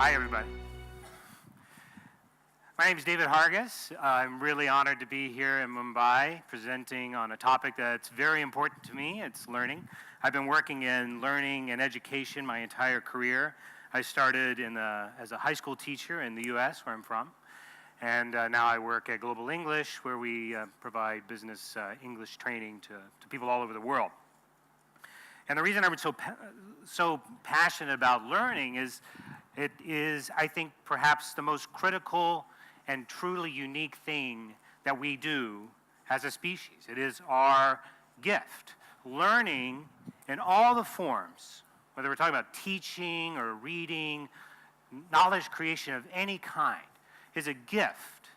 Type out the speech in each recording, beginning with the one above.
Hi, everybody. My name is David Hargis. I'm really honored to be here in Mumbai presenting on a topic that's very important to me. It's learning. I've been working in learning and education my entire career. I started as a high school teacher in the U.S., where I'm from. And now I work at GlobalEnglish, where we provide business English training to people all over the world. And the reason I'm so passionate about learning is it is, I think, perhaps the most critical and truly unique thing that we do as a species. It is our gift. Learning in all the forms, whether we're talking about teaching or reading, knowledge creation of any kind, is a gift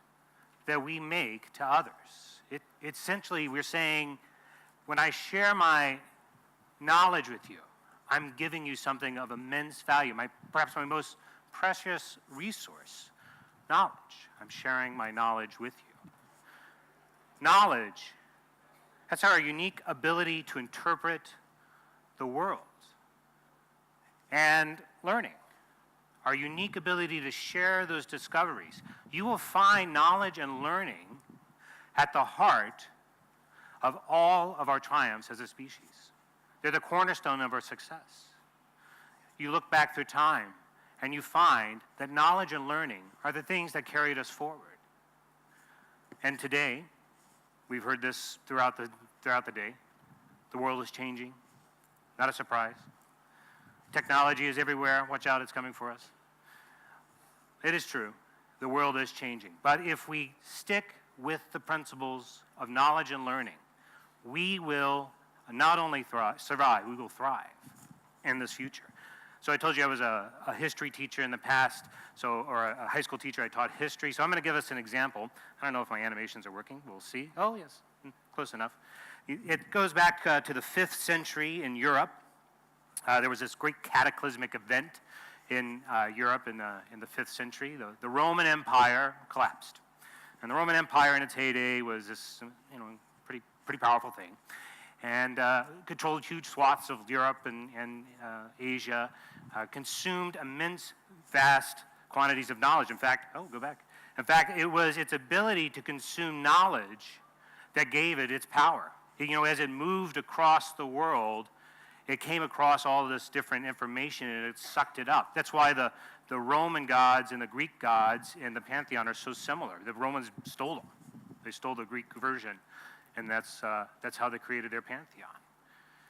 that we make to others. Essentially, we're saying, when I share my knowledge with you, I'm giving you something of immense value, perhaps my most precious resource, knowledge. I'm sharing my knowledge with you. Knowledge, that's our unique ability to interpret the world. And learning, our unique ability to share those discoveries. You will find knowledge and learning at the heart of all of our triumphs as a species. They're the cornerstone of our success. You look back through time and you find that knowledge and learning are the things that carried us forward. And today, we've heard this throughout the day, the world is changing. Not a surprise. Technology is everywhere. Watch out, it's coming for us. It is true. The world is changing. But if we stick with the principles of knowledge and learning, we will not only survive, we will thrive in this future. So I told you I was a history teacher in the past, or a high school teacher. I taught history. So I'm going to give us an example. I don't know if my animations are working. We'll see. Oh, yes, close enough. It goes back to the 5th century in Europe. There was this great cataclysmic event in Europe in the 5th century. The Roman Empire collapsed. And the Roman Empire in its heyday was this pretty powerful thing. And controlled huge swaths of Europe and Asia, consumed immense, vast quantities of knowledge. In fact, it was its ability to consume knowledge that gave it its power. As it moved across the world, it came across all this different information and it sucked it up. That's why the Roman gods and the Greek gods in the pantheon are so similar. The Romans stole them. They stole the Greek version. And that's how they created their pantheon.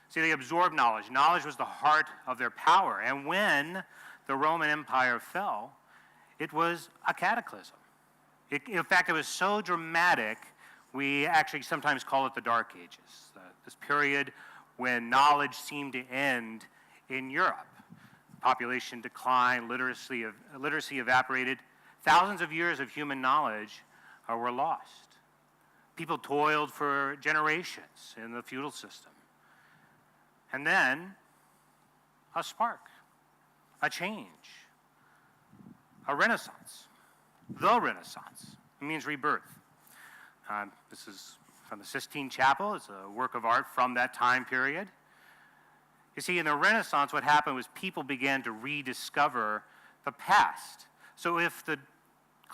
See, they absorbed knowledge. Knowledge was the heart of their power. And when the Roman Empire fell, it was a cataclysm. In fact, it was so dramatic, we actually sometimes call it the Dark Ages, this period when knowledge seemed to end in Europe. Population declined, literacy evaporated. Thousands of years of human knowledge were lost. People toiled for generations in the feudal system. And then, a spark, a change, a renaissance. The Renaissance. It means rebirth. This is from the Sistine Chapel. It's a work of art from that time period. You see, in the Renaissance, what happened was people began to rediscover the past. So if the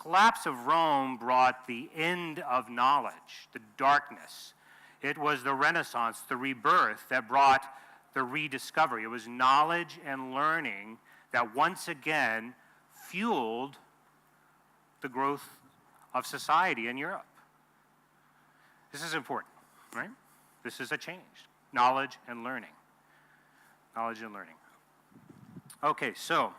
collapse of Rome brought the end of knowledge, the darkness, it was the Renaissance, the rebirth, that brought the rediscovery. It was knowledge and learning that once again fueled the growth of society in Europe. This is important, right? This is a change. Knowledge and learning. Knowledge and learning. Okay, so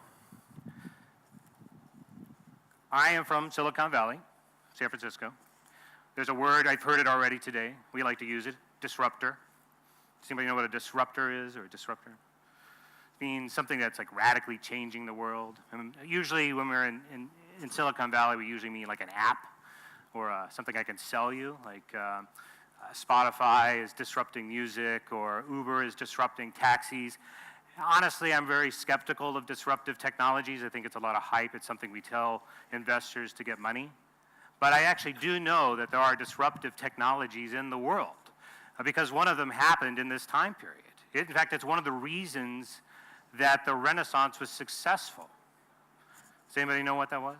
I am from Silicon Valley, San Francisco. There's a word, I've heard it already today. We like to use it, disruptor. Does anybody know what a disruptor is, or a disruptor? It means something that's like radically changing the world. And usually when we're in Silicon Valley, we usually mean like an app or something I can sell you, like Spotify is disrupting music, or Uber is disrupting taxis. Honestly, I'm very skeptical of disruptive technologies. I think it's a lot of hype. It's something we tell investors to get money. But I actually do know that there are disruptive technologies in the world because one of them happened in this time period. In fact, it's one of the reasons that the Renaissance was successful. Does anybody know what that was?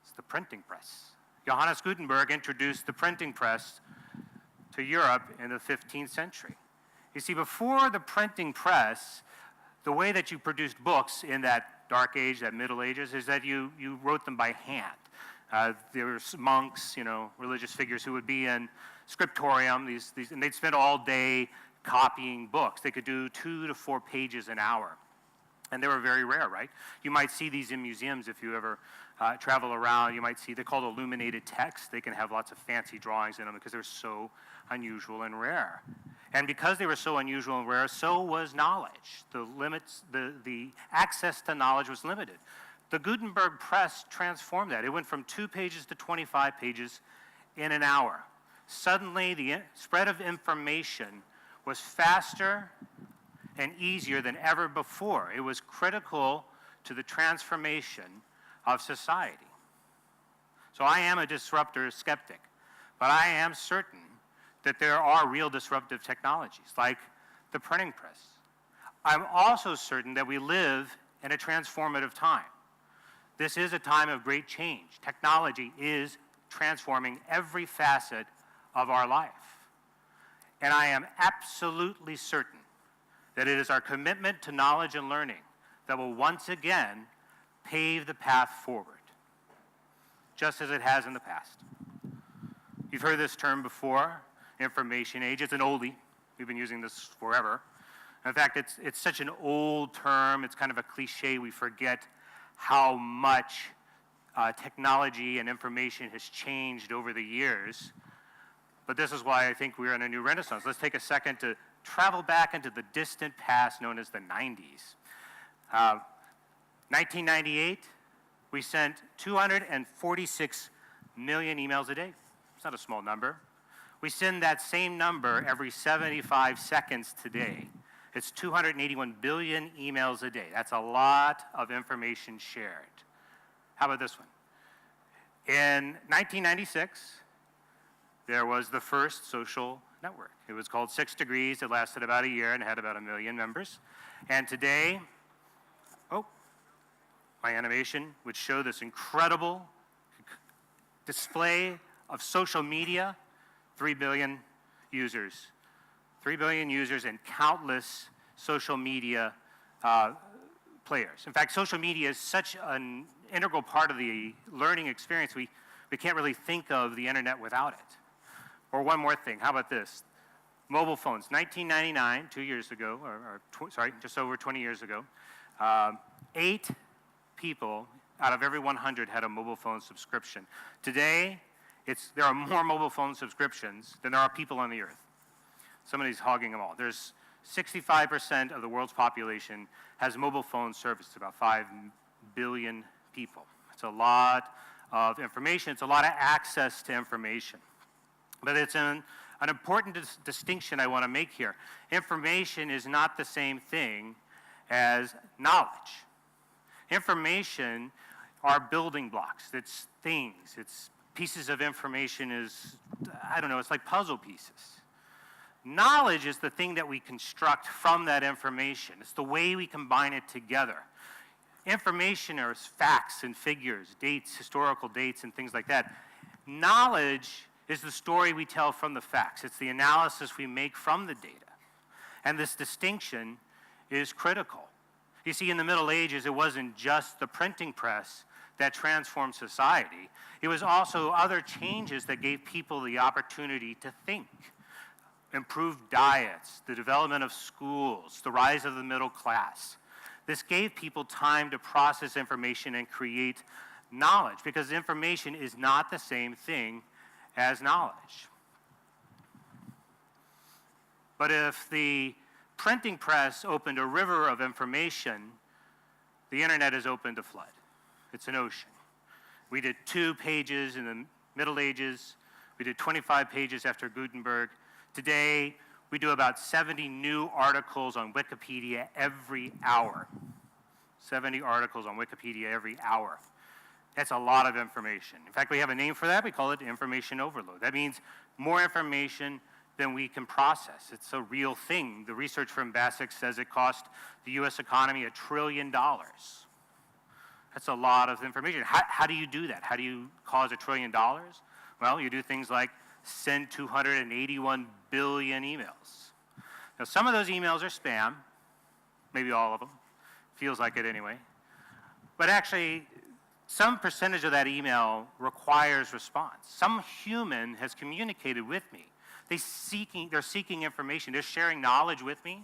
It's the printing press. Johannes Gutenberg introduced the printing press to Europe in the 15th century. You see, before the printing press, the way that you produced books in that dark age, that Middle Ages, is that you wrote them by hand. There were monks, religious figures who would be in scriptorium, and they'd spend all day copying books. They could do 2 to 4 pages an hour. And they were very rare, right? You might see these in museums if you ever travel around. You might see, they're called illuminated text. They can have lots of fancy drawings in them because they're so unusual and rare. And because they were so unusual and rare, so was knowledge. The access to knowledge was limited. The Gutenberg press transformed that. It went from 2 pages to 25 pages in an hour. Suddenly, the spread of information was faster and easier than ever before. It was critical to the transformation of society. So I am a disruptor skeptic, but I am certain that there are real disruptive technologies, like the printing press. I'm also certain that we live in a transformative time. This is a time of great change. Technology is transforming every facet of our life. And I am absolutely certain that it is our commitment to knowledge and learning that will once again pave the path forward, just as it has in the past. You've heard this term before, information age. It's an oldie. We've been using this forever. In fact, it's such an old term. It's kind of a cliche. We forget how much technology and information has changed over the years. But this is why I think we're in a new renaissance. Let's take a second to travel back into the distant past known as the 90s. 1998, we sent 246 million emails a day. It's not a small number. We send that same number every 75 seconds today. It's 281 billion emails a day. That's a lot of information shared. How about this one? In 1996, there was the first social network. It was called 6 Degrees. It lasted about a year and had about 1 million members. And today, my animation would show this incredible display of social media, 3 billion users. 3 billion users and countless social media players. In fact, social media is such an integral part of the learning experience, we can't really think of the internet without it. Or one more thing, how about this? Mobile phones, 1999, 2 years ago, just over 20 years ago, 8 people out of every 100 had a mobile phone subscription. Today, there are more mobile phone subscriptions than there are people on the earth. Somebody's hogging them all. There's 65% of the world's population has mobile phone service, about 5 billion people. It's a lot of information. It's a lot of access to information. But it's an important distinction I want to make here. Information is not the same thing as knowledge. Information are building blocks. It's things. It's pieces of information it's like puzzle pieces. Knowledge is the thing that we construct from that information. It's the way we combine it together. Information are facts and figures, dates, historical dates, and things like that. Knowledge is the story we tell from the facts. It's the analysis we make from the data. And this distinction is critical. You see, in the Middle Ages, it wasn't just the printing press that transformed society. It was also other changes that gave people the opportunity to think. Improved diets, the development of schools, the rise of the middle class. This gave people time to process information and create knowledge, because information is not the same thing as knowledge. But if the printing press opened a river of information, the internet has opened a flood. It's an ocean. We did 2 pages in the Middle Ages. We did 25 pages after Gutenberg. Today, we do about 70 new articles on Wikipedia every hour. 70 articles on Wikipedia every hour. That's a lot of information. In fact, we have a name for that. We call it information overload. That means more information than we can process. It's a real thing. The research from Bassick says it cost the U.S. economy $1 trillion. That's a lot of information. How do you do that? How do you cause $1 trillion? Well, you do things like send 281 billion emails. Now, some of those emails are spam, maybe all of them. Feels like it anyway. But actually, some percentage of that email requires response. Some human has communicated with me. They're seeking information. They're sharing knowledge with me,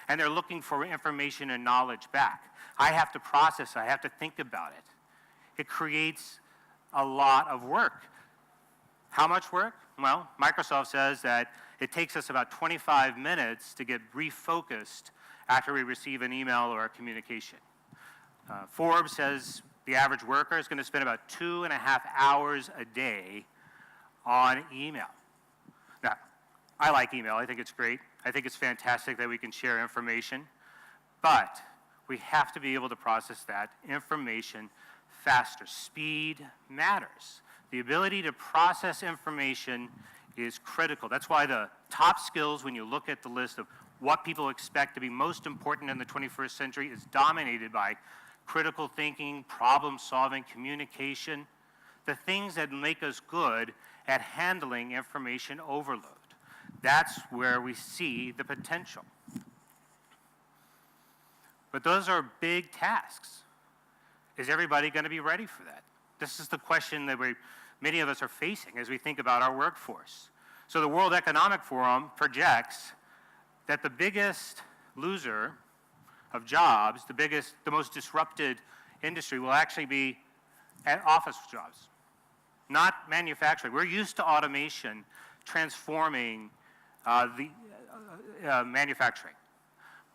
and they're looking for information and knowledge back. I have to process it. I have to think about it. It creates a lot of work. How much work? Well, Microsoft says that it takes us about 25 minutes to get refocused after we receive an email or a communication. Forbes says the average worker is going to spend about 2.5 hours a day on email. Now, I like email. I think it's great. I think it's fantastic that we can share information. But we have to be able to process that information faster. Speed matters. The ability to process information is critical. That's why the top skills, when you look at the list of what people expect to be most important in the 21st century, is dominated by critical thinking, problem solving, communication, the things that make us good at handling information overload. That's where we see the potential. But those are big tasks. Is everybody going to be ready for that? This is the question that many of us are facing as we think about our workforce. So the World Economic Forum projects that the biggest loser of jobs, the most disrupted industry will actually be at office jobs, not manufacturing. We're used to automation transforming manufacturing.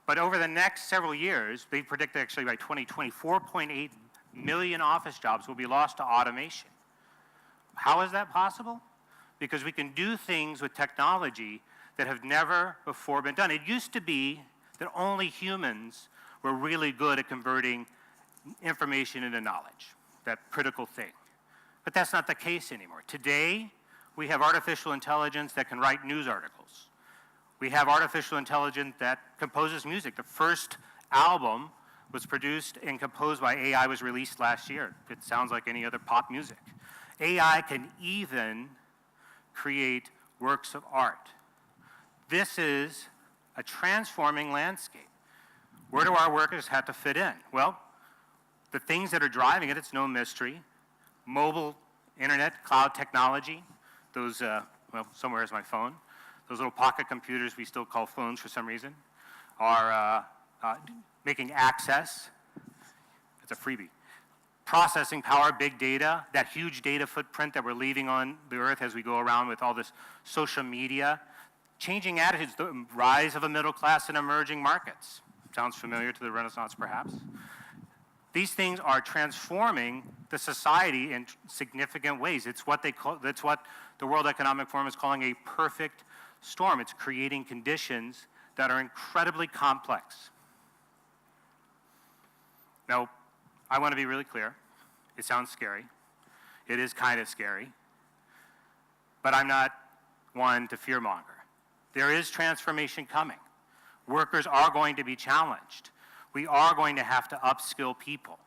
But over the next several years, they predict actually by 2020, 4.8 million office jobs will be lost to automation. How is that possible? Because we can do things with technology that have never before been done. It used to be that only humans were really good at converting information into knowledge, that critical thing. But that's not the case anymore. Today, we have artificial intelligence that can write news articles. We have artificial intelligence that composes music. The first album was produced and composed by AI, was released last year. It sounds like any other pop music. AI can even create works of art. This is a transforming landscape. Where do our workers have to fit in? Well, the things that are driving it, it's no mystery. Mobile, internet, cloud technology, those, well, somewhere is my phone. Those little pocket computers we still call phones for some reason are making access. It's a freebie. Processing power, big data, that huge data footprint that we're leaving on the earth as we go around with all this social media. Changing attitudes, the rise of a middle class in emerging markets. Sounds familiar to the Renaissance, perhaps. These things are transforming the society in significant ways. It's what that's what the World Economic Forum is calling a perfect storm. It's creating conditions that are incredibly complex. Now, I want to be really clear. It sounds scary. It is kind of scary. But I'm not one to fearmonger. There is transformation coming. Workers are going to be challenged. We are going to have to upskill people.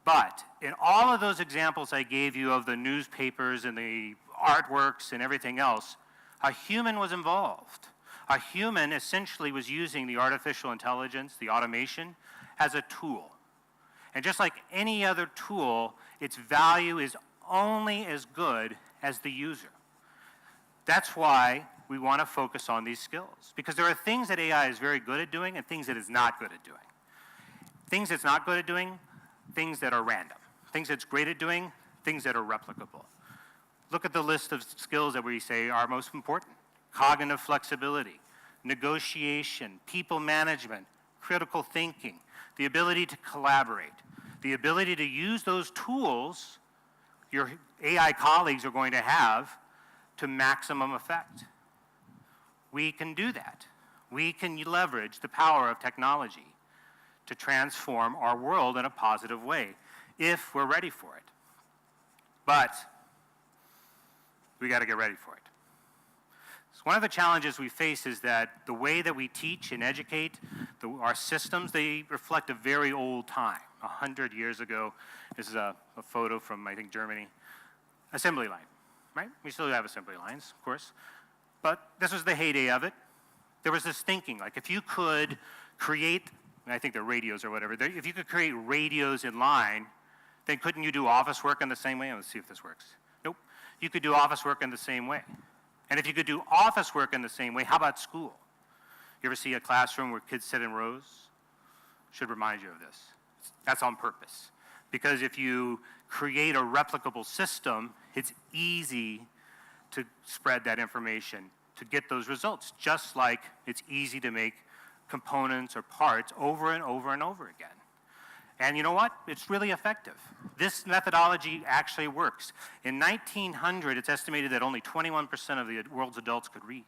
But in all of those examples I gave you of the newspapers and the artworks and everything else, a human was involved. A human essentially was using the artificial intelligence, the automation, as a tool. And just like any other tool, its value is only as good as the user. That's why we want to focus on these skills, because there are things that AI is very good at doing and things that it's not good at doing. Things it's not good at doing, things that are random. Things it's great at doing, things that are replicable. Look at the list of skills that we say are most important. Cognitive flexibility, negotiation, people management, critical thinking, the ability to collaborate, the ability to use those tools your AI colleagues are going to have to maximum effect. We can do that. We can leverage the power of technology to transform our world in a positive way if we're ready for it. But we got to get ready for it. So one of the challenges we face is that the way that we teach and educate, our systems, they reflect a very old time. 100 years ago. This is a photo from, I think, Germany. Assembly line, right? We still have assembly lines, of course. But this was the heyday of it. There was this thinking, like if you could create, and I think they're radios or whatever, if you could create radios in line, then couldn't you do office work in the same way? Let's see if this works. Nope. You could do office work in the same way. And if you could do office work in the same way, how about school? You ever see a classroom where kids sit in rows? Should remind you of this. That's on purpose. Because if you create a replicable system, it's easy to spread that information, to get those results, just like it's easy to make components or parts over and over and over again. And you know what? It's really effective. This methodology actually works. In 1900, it's estimated that only 21% of the world's adults could read.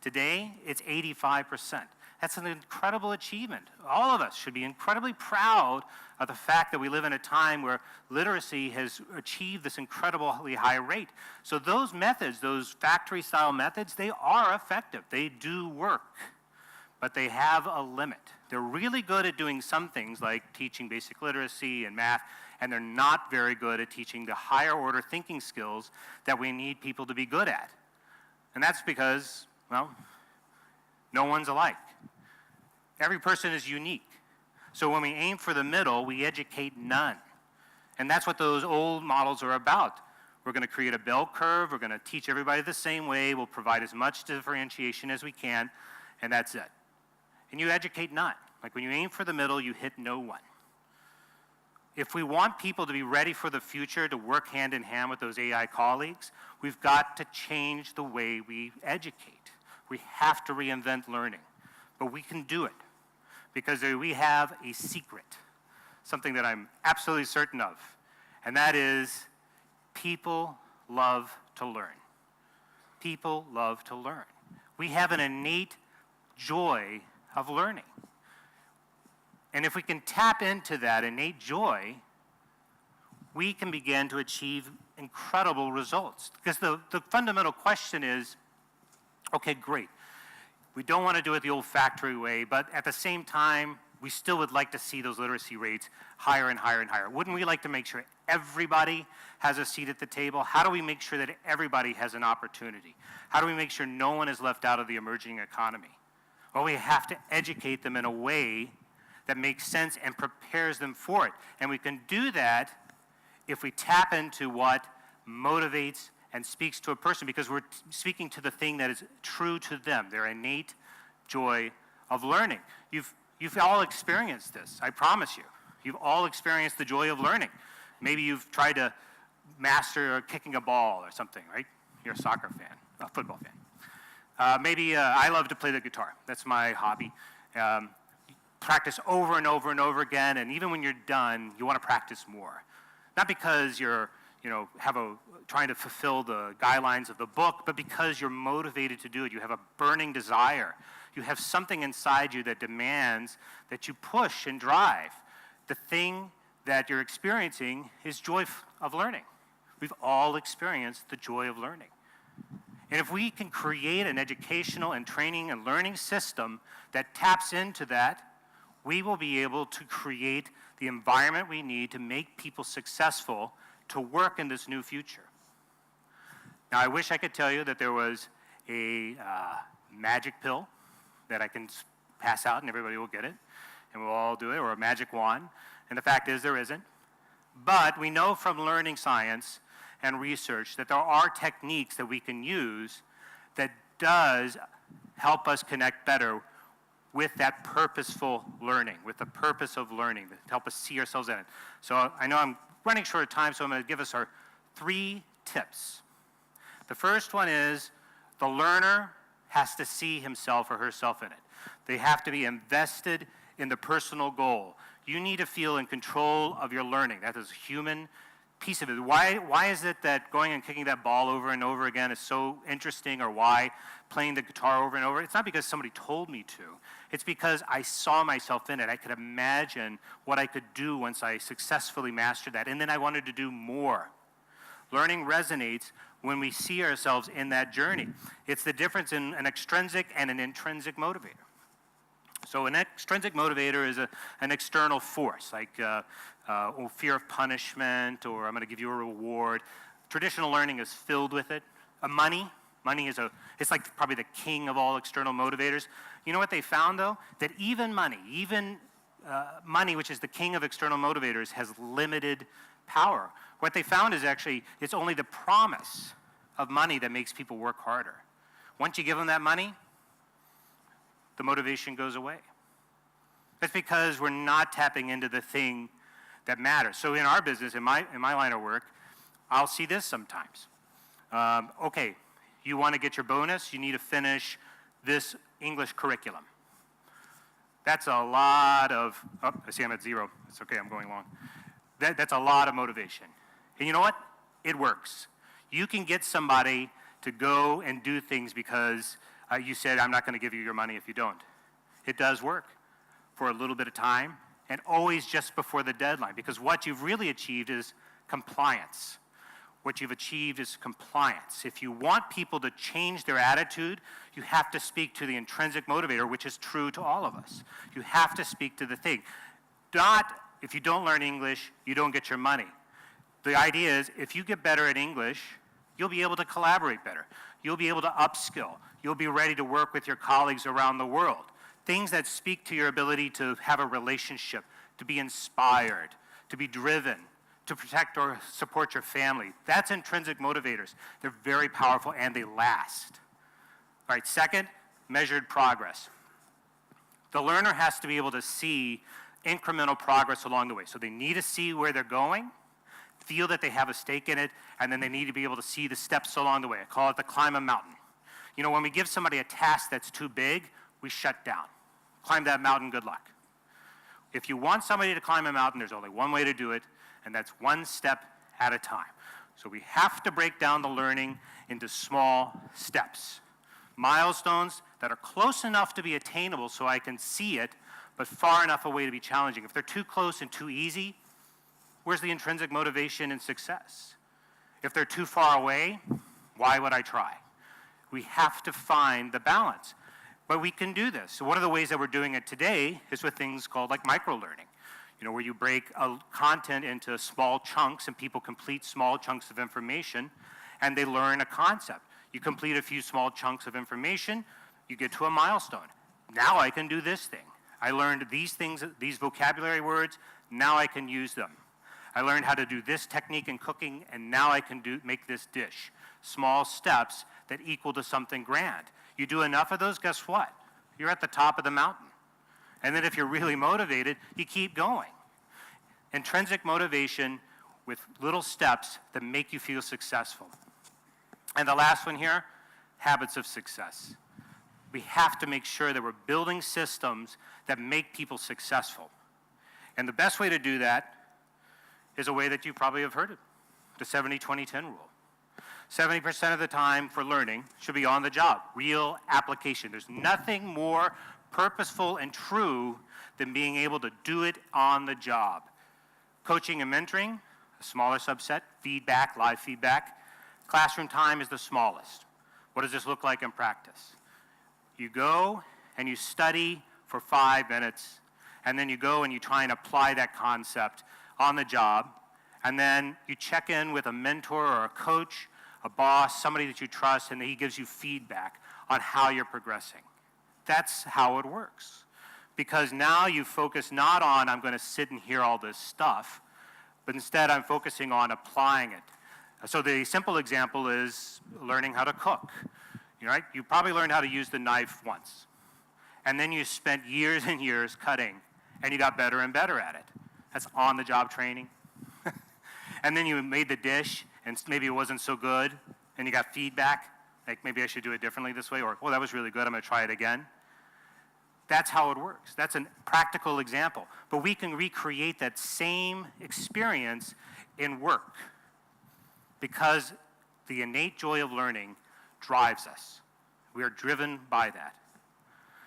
Today, it's 85%. That's an incredible achievement. All of us should be incredibly proud of the fact that we live in a time where literacy has achieved this incredibly high rate. So those methods, those factory-style methods, they are effective. They do work, but they have a limit. They're really good at doing some things like teaching basic literacy and math, and they're not very good at teaching the higher order thinking skills that we need people to be good at. And that's because, well, no one's alike. Every person is unique. So when we aim for the middle, we educate none. And that's what those old models are about. We're going to create a bell curve. We're going to teach everybody the same way. We'll provide as much differentiation as we can, and that's it. And you educate none. Like when you aim for the middle, you hit no one. If we want people to be ready for the future, to work hand in hand with those AI colleagues, we've got to change the way we educate. We have to reinvent learning. But we can do it because we have a secret, something that I'm absolutely certain of, and that is people love to learn. People love to learn. We have an innate joy of learning. And if we can tap into that innate joy, we can begin to achieve incredible results. Because the fundamental question is, okay, great. We don't want to do it the old factory way, but at the same time, we still would like to see those literacy rates higher and higher and higher. Wouldn't we like to make sure everybody has a seat at the table? How do we make sure that everybody has an opportunity? How do we make sure no one is left out of the emerging economy? Well, we have to educate them in a way that makes sense and prepares them for it. And we can do that if we tap into what motivates and speaks to a person, because we're speaking to the thing that is true to them, their innate joy of learning. You've all experienced this, I promise you. You've all experienced the joy of learning. Maybe you've tried to master kicking a ball or something, right? You're a soccer fan, a football fan. Maybe I love to play the guitar. That's my hobby. Practice over and over and over again, and even when you're done, you want to practice more. Not because you're trying to fulfill the guidelines of the book, but because you're motivated to do it. You have a burning desire. You have something inside you that demands that you push and drive. The thing that you're experiencing is joy of learning. We've all experienced the joy of learning. And if we can create an educational and training and learning system that taps into that, we will be able to create the environment we need to make people successful to work in this new future. Now, I wish I could tell you that there was a magic pill that I can pass out and everybody will get it, and we'll all do it, or a magic wand, and the fact is there isn't. But we know from learning science and research that there are techniques that we can use that does help us connect better with that purposeful learning, with the purpose of learning, to help us see ourselves in it. So I know I'm running short of time, so I'm going to give us our 3 tips. The first one is the learner has to see himself or herself in it. They have to be invested in the personal goal. You need to feel in control of your learning. That is a human piece of it. Why is it that going and kicking that ball over and over again is so interesting, or why playing the guitar over and over? It's not because somebody told me to. It's because I saw myself in it. I could imagine what I could do once I successfully mastered that, and then I wanted to do more. Learning resonates when we see ourselves in that journey. It's the difference in an extrinsic and an intrinsic motivator. So an extrinsic motivator is an external force, like fear of punishment, or I'm going to give you a reward. Traditional learning is filled with it. Money is it's like probably the king of all external motivators. You know what they found, though? That even money, which is the king of external motivators, has limited power. What they found is actually it's only the promise of money that makes people work harder. Once you give them that money, the motivation goes away. That's because we're not tapping into the thing that matters. So in our business, in my line of work, I'll see this sometimes. Okay, you want to get your bonus, you need to finish this English curriculum. That's a lot of, I see I'm at 0. It's okay, I'm going long. That's a lot of motivation. And you know what? It works. You can get somebody to go and do things because you said, I'm not going to give you your money if you don't. It does work for a little bit of time, and always just before the deadline, because what you've really achieved is compliance. What you've achieved is compliance. If you want people to change their attitude, you have to speak to the intrinsic motivator, which is true to all of us. You have to speak to the thing. If you don't learn English, you don't get your money. The idea is, if you get better at English, you'll be able to collaborate better. You'll be able to upskill. You'll be ready to work with your colleagues around the world. Things that speak to your ability to have a relationship, to be inspired, to be driven, to protect or support your family. That's intrinsic motivators. They're very powerful and they last. All right, second, measured progress. The learner has to be able to see incremental progress along the way. So they need to see where they're going, feel that they have a stake in it, and then they need to be able to see the steps along the way. I call it the climb a mountain. You know, when we give somebody a task that's too big, we shut down. Climb that mountain, good luck. If you want somebody to climb a mountain, there's only one way to do it, and that's one step at a time. So we have to break down the learning into small steps. Milestones that are close enough to be attainable so I can see it, but far enough away to be challenging. If they're too close and too easy, where's the intrinsic motivation and success? If they're too far away, why would I try? We have to find the balance. But we can do this. So one of the ways that we're doing it today is with things called like micro-learning. You know, where you break content into small chunks and people complete small chunks of information and they learn a concept. You complete a few small chunks of information, you get to a milestone. Now I can do this thing. I learned these things, these vocabulary words, now I can use them. I learned how to do this technique in cooking, and now I can make this dish. Small steps that equal to something grand. You do enough of those, guess what? You're at the top of the mountain. And then if you're really motivated, you keep going. Intrinsic motivation with little steps that make you feel successful. And the last one here, habits of success. We have to make sure that we're building systems that make people successful. And the best way to do that is a way that you probably have heard it, the 70-20-10 rule. 70% of the time for learning should be on the job, real application. There's nothing more purposeful and true than being able to do it on the job. Coaching and mentoring, a smaller subset, feedback, live feedback. Classroom time is the smallest. What does this look like in practice? You go and you study for 5 minutes, and then you go and you try and apply that concept on the job, and then you check in with a mentor or a coach, a boss, somebody that you trust, and he gives you feedback on how you're progressing. That's how it works. Because now you focus not on, I'm going to sit and hear all this stuff, but instead I'm focusing on applying it. So the simple example is learning how to cook. Right? You probably learned how to use the knife once. And then you spent years and years cutting, and you got better and better at it. That's on-the-job training. And then you made the dish, and maybe it wasn't so good, and you got feedback, like maybe I should do it differently this way, or, oh, that was really good, I'm going to try it again. That's how it works. That's a practical example. But we can recreate that same experience in work because the innate joy of learning drives us. We are driven by that.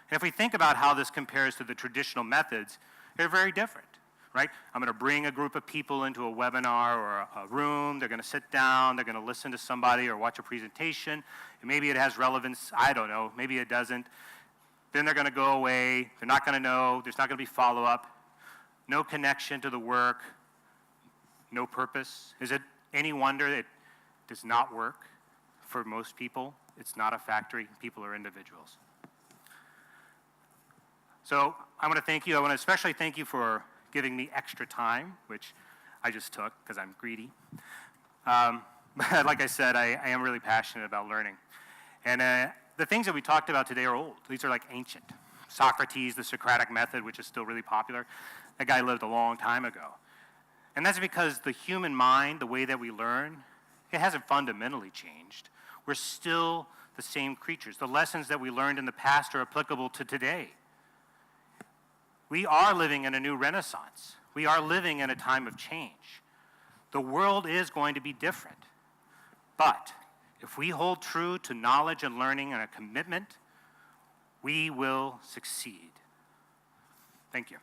And if we think about how this compares to the traditional methods, they're very different, right? I'm going to bring a group of people into a webinar or a room. They're going to sit down. They're going to listen to somebody or watch a presentation. And maybe it has relevance. I don't know. Maybe it doesn't. then they're going to go away, they're not going to know, there's not going to be follow-up, no connection to the work, no purpose. Is it any wonder it does not work for most people? It's not a factory, people are individuals. So I want to thank you. I want to especially thank you for giving me extra time, which I just took because I'm greedy. But like I said, I am really passionate about learning. And the things that we talked about today are old. These are like ancient. Socrates, the Socratic Method, which is still really popular. That guy lived a long time ago. And that's because the human mind, the way that we learn, it hasn't fundamentally changed. We're still the same creatures. The lessons that we learned in the past are applicable to today. We are living in a new renaissance. We are living in a time of change. The world is going to be different. But if we hold true to knowledge and learning and a commitment, we will succeed. Thank you.